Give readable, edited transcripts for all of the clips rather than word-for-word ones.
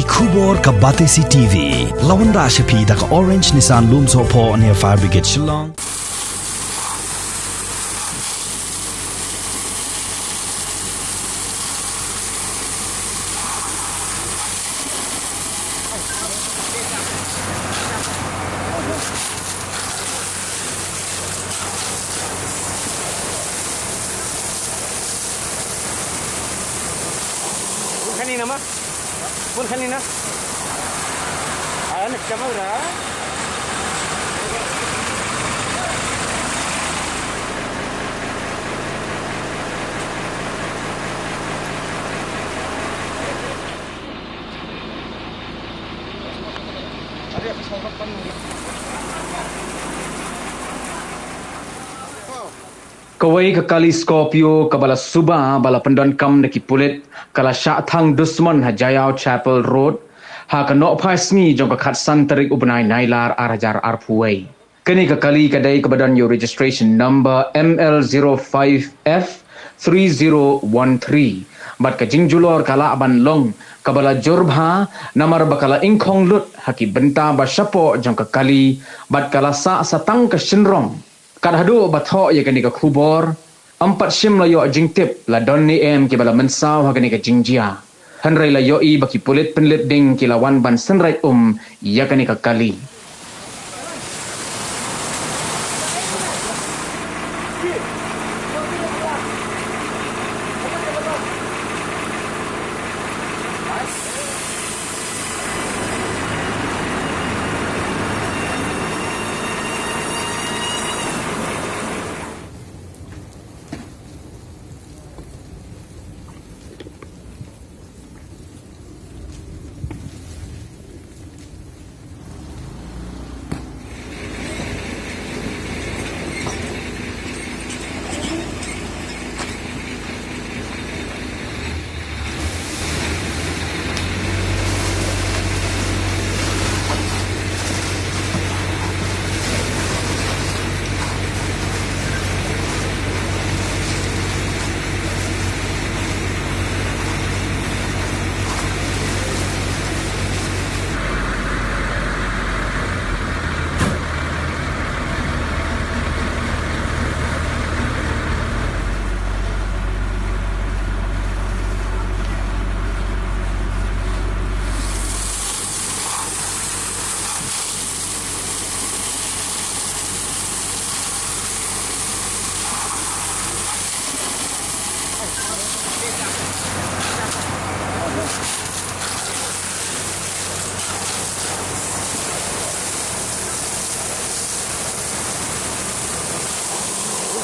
Khubor ka Batesi TV. Lawan da Ashapi da ka Orange Nissan Looms Hopo near Fire Brigade Shillong. Kanina mah? Pun kanina? Nak kamera? Ada apa sama kamu? Kawai ke kali Scorpio ke bala Subah bala pendonkam deki pulit kala syak thang dusman ha Jayau Chapel Road ha ke nok pai smi jong ke khat san terik ubnai nailar arajar arpuai. Kini ke kali kadai ke badan your registration number ML05F3013 bat ke jingjulor kala aban long ke bala jorbha namar bakala ingkong lut haki benta ba syapo jong ke kali bat kala sa satang ke shinrong. Kadhadu bathok ya kani ka khubor 4 sim la yo jingtip la donni em ki bala mensaw ha kani ka jingjia hanrai la yo i baki pulit penlit ding ki lawan ban senrai ya kani ka kali.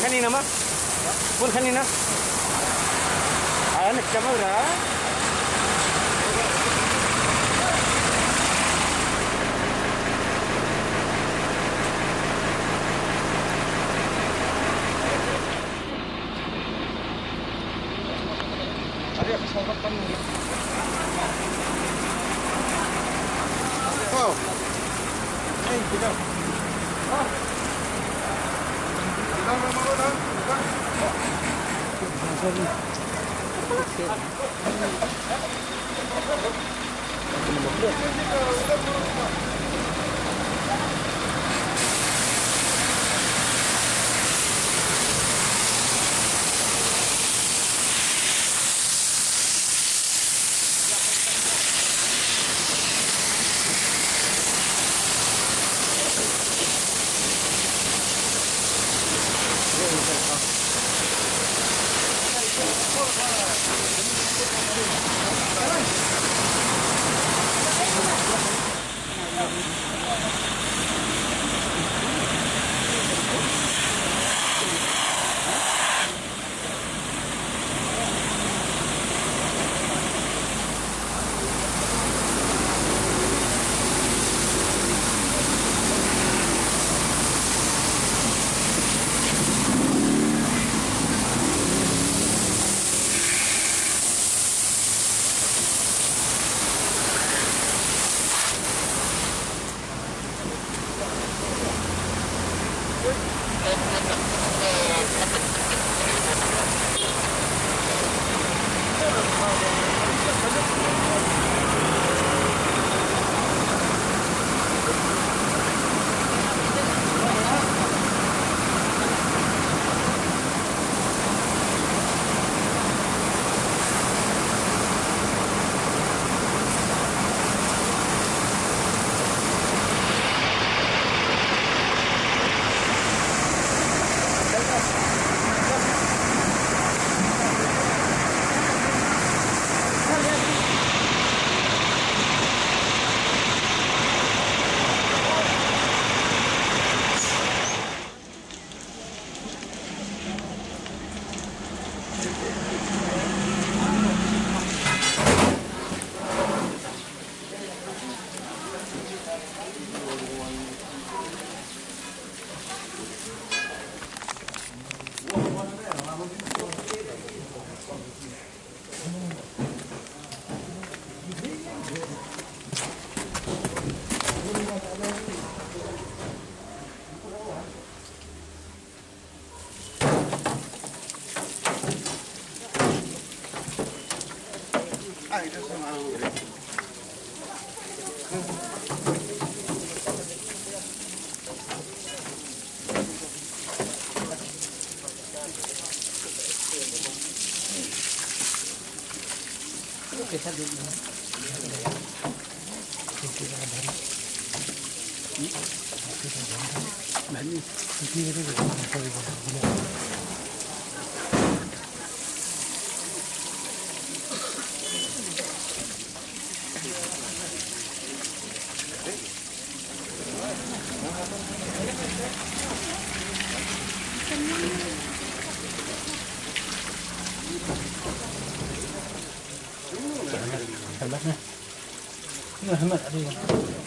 Kanina mah? Pun kanina? Nak kamera? Ada apa sama kamu? Oh. Kita. Oh. Hemat. Hemat ada.